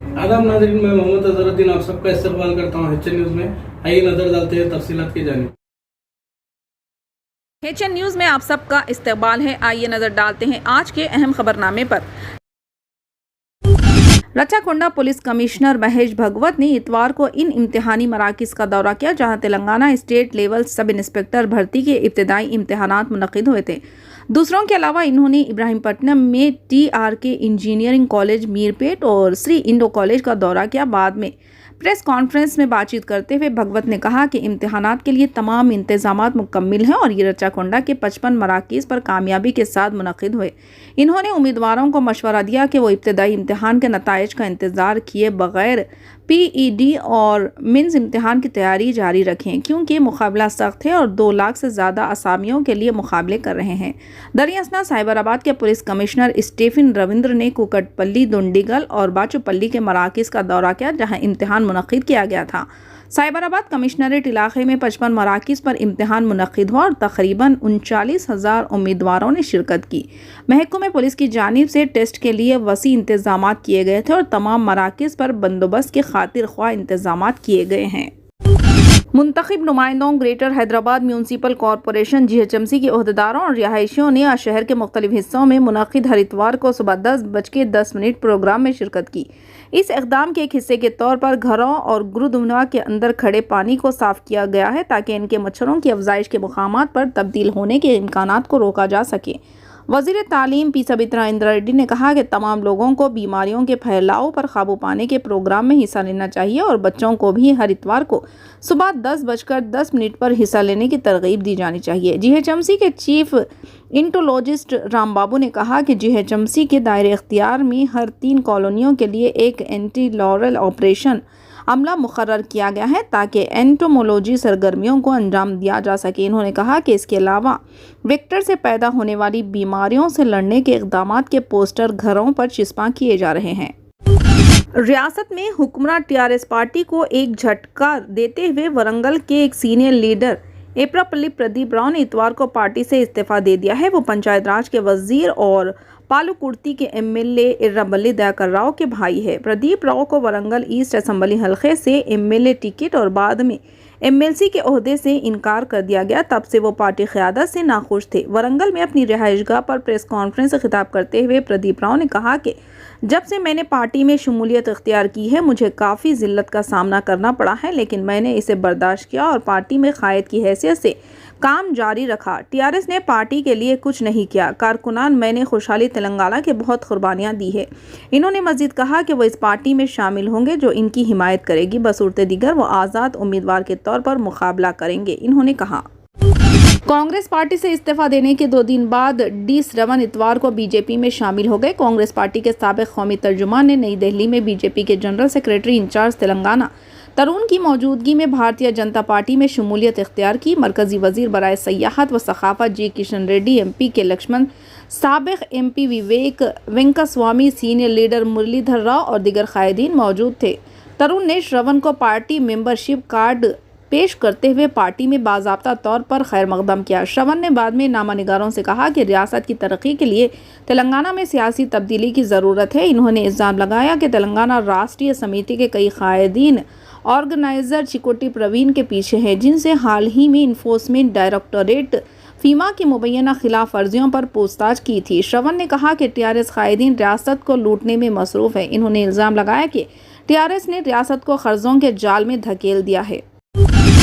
आदाब नाज़रीन, मैं मोहम्मद अजहरुद्दीन आप सबका इस्तकबाल करता हूँ HN न्यूज़ में। आइए नजर डालते हैं तफसीलात की जानिब। HN न्यूज़ में आप सबका इस्तकबाल है। आइए नजर डालते हैं आज के अहम खबरनामे पर। रचाकोंडा पुलिस कमिश्नर महेश भगवत ने इतवार को इन इम्तिहानी मराकिज़ का दौरा किया जहां Telangana state level sub inspector भर्ती के इब्तिदाई इम्तिहानात मुनक़िद हुए थे। दूसरों के अलावा इन्होंने इब्राहिमपट्टनम में TRK इंजीनियरिंग कॉलेज मीरपेट और श्री इंडो कॉलेज का दौरा किया। बाद में प्रेस कॉन्फ्रेंस में बातचीत करते हुए भगवत ने कहा कि इम्तिहानात के लिए तमाम इंतजामात मुकम्मिल हैं और ये रचाकोंडा के 55 मराकीज़ पर कामयाबी के साथ मुनक़िद हुए। इन्होंने उम्मीदवारों को मशवरा दिया कि वो इब्तिदाई इम्तिहान के नताइज का इंतज़ार किए बगैर PED और मिन्स इम्तिहान की तैयारी जारी रखें क्योंकि मुकाबला सख्त है और 2 लाख से ज़्यादा असामियों के लिए मुकाबले कर रहे हैं। दरियासना साइबराबाद के पुलिस कमिश्नर स्टीफन रविंद्र ने कुकटपल्ली, दुंडीगल और बाचुपल्ली के मराकिज़ का दौरा किया जहां इम्तिहान मुनक़िद किया गया था। साइबराबाद कमिश्नरेट इलाके में 55 मराकिज़ पर इम्तिहान मुनक़िद हुआ और तकरीबन 39,000 उम्मीदवारों ने शिरकत की। महकमे पुलिस की जानिब से टेस्ट के लिए वसी इंतजामात किए गए थे और तमाम मराकिज़ पर बंदोबस्त के खातिर ख्वाह इंतजामात किए गए हैं। मुंतखब नुमाइंदों greater Hyderabad municipal corporation GHMC के ओहदेदारों और रिहायशियों ने आज शहर के मुख्तलिफ हिस्सों में मुनक़िद हर इतवार को सुबह 10:10 प्रोग्राम में शिरकत की। इस इक़दाम के एक हिस्से के तौर पर घरों और गुरुद्वारा के अंदर खड़े पानी को साफ किया गया है ताकि इनके मच्छरों की अफजाइश के मुकामात पर तब्दील होने के इम्कानात को रोका जा सके। वज़ीर तालीम पी सबित्रा इंद्रा रेड्डी ने कहा कि तमाम लोगों को बीमारियों के फैलाव पर काबू पाने के प्रोग्राम में हिस्सा लेना चाहिए और बच्चों को भी हर इतवार को सुबह 10:10 पर हिस्सा लेने की तरगीब दी जानी चाहिए। GHMC के चीफ इंटोलॉजिस्ट राम बाबू ने कहा कि GHMC के दायरे इख्तियार में हर 3 कॉलोनियों के लिए एक एंटी लॉरल ऑपरेशन अमला मुकर्रर किया गया है ताकि एंटोमोलॉजी सरगर्मियों को अंजाम दिया जा सके। इन्होंने कहा कि इसके अलावा वेक्टर से पैदा होने वाली बीमारियों से लड़ने के इक़दामात के पोस्टर घरों पर चिस्पा किए जा रहे हैं। रियासत में हुक्मरान TRS पार्टी को एक झटका देते हुए वरंगल के एक सीनियर लीडर एप्रापल्ली प्रदीप राव ने इतवार को पार्टी से इस्तीफा दे दिया है। वो पंचायत राज के वजीर और पालुकुर्ती के MLA इर्राबल्ली दयाकर राव के भाई है। प्रदीप राव को वरंगल ईस्ट असेंबली हलके से MLA टिकट और बाद में MLC के ओहदे से इनकार कर दिया गया। तब से वो पार्टी क़यादत से नाखुश थे। वरंगल में अपनी रिहाइशगाह पर प्रेस कॉन्फ्रेंस से खिताब करते हुए प्रदीप राव ने कहा कि जब से मैंने पार्टी में शमूलियत इख्तियार की है मुझे काफ़ी ज़िल्लत का सामना करना पड़ा है, लेकिन मैंने इसे बर्दाश्त किया और पार्टी में क़ायद की हैसियत से काम जारी रखा। TRS ने पार्टी के लिए कुछ नहीं किया। कारकुनान मैंने खुशहाली तेलंगाना के बहुत कुर्बानियाँ दी है। इन्होंने मज़ीद कहा कि वो इस पार्टी में शामिल होंगे जो इनकी हिमायत करेगी, बसूरत दीगर वो आज़ाद उम्मीदवार के तौर पर मुकाबला करेंगे। इन्होंने कहा कांग्रेस पार्टी से इस्तीफा देने के 2 दिन बाद D श्रवण इतवार को BJP में शामिल हो गए। कांग्रेस पार्टी के साबिक कौमी तर्जुमान ने नई दिल्ली में BJP के जनरल सेक्रेटरी इंचार्ज तेलंगाना तरुण की मौजूदगी में भारतीय जनता पार्टी में शमूलियत इख्तियार की। मरकजी वजीर बराए सयाहत व सखाफत G किशन रेड्डी, MP के लक्ष्मण, साबिक MP विवेक वेंकटस्वामी, सीनियर लीडर मुरलीधर राव और दिगर कायदीन मौजूद थे। तरुण ने श्रवण को पार्टी मेंबरशिप कार्ड पेश करते हुए पार्टी में बाज़ाब्ता तौर पर खैर मकदम किया। श्रवण ने बाद में नामानिगारों से कहा कि रियासत की तरक्की के लिए तेलंगाना में सियासी तब्दीली की ज़रूरत है। इन्होंने इल्ज़ाम लगाया कि तेलंगाना राष्ट्रीय समिति के कई कायदीन ऑर्गेनाइज़र चिकोटी प्रवीण के पीछे हैं, जिनसे हाल ही में इन्फोर्समेंट डायरेक्टोरेट फीमा की मुबैना खिलाफ वर्जियों पर पूछताछ की थी। श्रवण ने कहा कि TRS कायदीन रियासत को लूटने में मसरूफ़ है। इन्होंने इल्ज़ाम लगाया कि TRS ने रियासत को कर्जों के जाल में धकेल दिया है।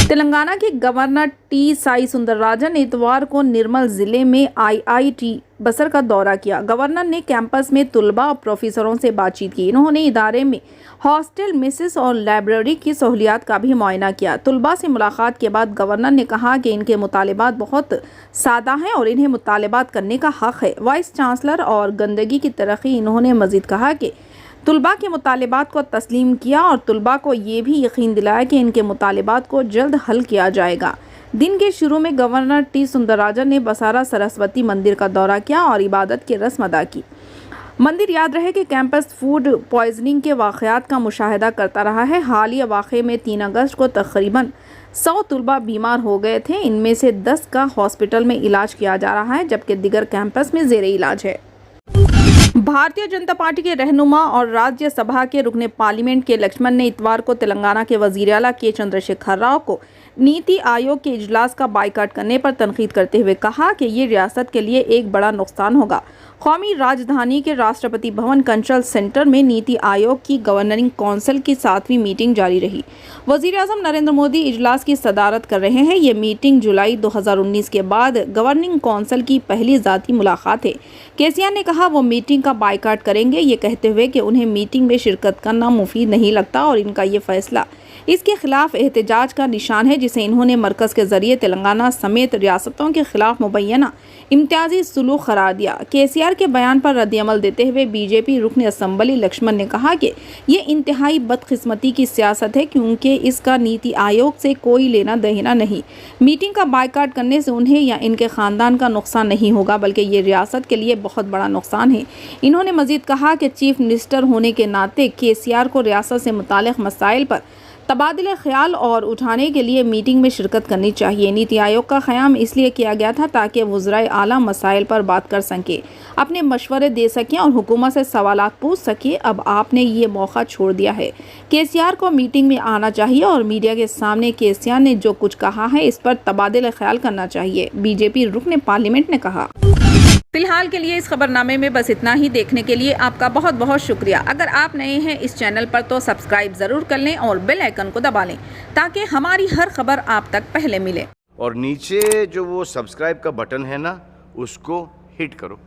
तेलंगाना के गवर्नर T साई सुंदरराजन ने इतवार को निर्मल जिले में IIT बसर का दौरा किया। गवर्नर ने कैंपस में तुलबा और प्रोफेसरों से बातचीत की। इन्होंने इदारे में हॉस्टल, मिसेस और लाइब्रेरी की सहूलियात का भी मुआयना किया। तुलबा से मुलाकात के बाद गवर्नर ने कहा कि इनके मुतालिबात बहुत सादा हैं और इन्हें मुतालिबात करने का हक़ है। वाइस चांसलर और गंदगी की तरक्की। इन्होंने मज़ीद कहा कि तुलबा के मुतालिबात को तस्लीम किया और तुलबा को ये भी यकीन दिलाया कि इनके मुतालिबात को जल्द हल किया जाएगा। दिन के शुरू में गवर्नर T सुंदरराजन ने बसारा सरस्वती मंदिर का दौरा किया और इबादत की रस्म अदा की। मंदिर याद रहे कि कैंपस फूड पॉइजनिंग के वाक़यात का मुशाहिदा करता रहा है। हालिया वाक़े में 3 अगस्त को तकरीबन 100 तुलबा बीमार हो गए थे। इनमें से 10 का हॉस्पिटल में इलाज किया जा रहा है जबकि दिगर कैंपस में ज़ेरे इलाज है। भारतीय जनता पार्टी के रहनुमा और राज्यसभा के रुकने पार्लियामेंट के लक्ष्मण ने इतवार को तेलंगाना के वजीर आला के चंद्रशेखर राव को नीति आयोग के इजलास का बाइकाट करने पर तनकीद करते हुए कहा कि ये रियासत के लिए एक बड़ा नुकसान होगा। कौमी राजधानी के राष्ट्रपति भवन कंट्रोल सेंटर में नीति आयोग की गवर्निंग काउंसिल की 7वीं मीटिंग जारी रही। वजीर आजम नरेंद्र मोदी इजलास की सदारत कर रहे हैं। ये मीटिंग जुलाई 2019 के बाद गवर्निंग काउंसिल की पहली ज़ाती मुलाकात है। केसीआर ने कहा वो मीटिंग का बाइकाट करेंगे, ये कहते हुए कि उन्हें मीटिंग में शिरकत करना मुफीद नहीं लगता और इनका ये फैसला इसके खिलाफ एहतजाज का निशान है, जिसे इन्होंने मरकज़ के जरिए तेलंगाना समेत रियासतों के खिलाफ मुबैना इम्तियाजी सुलूक करार दिया। केसीआर के बयान पर रद्दअमल देते हुए बीजेपी रुकन असम्बली लक्ष्मण ने कहा कि ये इंतहाई बदकिस्मती की सियासत है, क्योंकि इसका नीति आयोग से कोई लेना देना नहीं। मीटिंग का बाइकाट करने से उन्हें या इनके ख़ानदान का नुकसान नहीं होगा, बल्कि ये रियासत के लिए बहुत बड़ा नुकसान है। इन्होंने मजीद कहा कि चीफ मिनिस्टर होने के नाते केसीआर को रियासत से मुताल्लिक़ मसाइल पर तबादले ख्याल और उठाने के लिए मीटिंग में शिरकत करनी चाहिए। नीति आयोग का क़याम इसलिए किया गया था ताकि वज़राए आला मसाइल पर बात कर सकें, अपने मशवरे दे सकें और हुकूमत से सवालात पूछ सकें। अब आपने ये मौका छोड़ दिया है। केसीआर को मीटिंग में आना चाहिए और मीडिया के सामने केसीआर ने जो कुछ कहा है इस पर तबादले ख्याल करना चाहिए, बीजेपी रुकन पार्लियामेंट ने कहा। फिलहाल के लिए इस खबरनामे में बस इतना ही। देखने के लिए आपका बहुत बहुत शुक्रिया। अगर आप नए हैं इस चैनल पर तो सब्सक्राइब ज़रूर कर लें और बेल आइकन को दबा लें ताकि हमारी हर खबर आप तक पहले मिले। और नीचे जो वो सब्सक्राइब का बटन है ना, उसको हिट करो।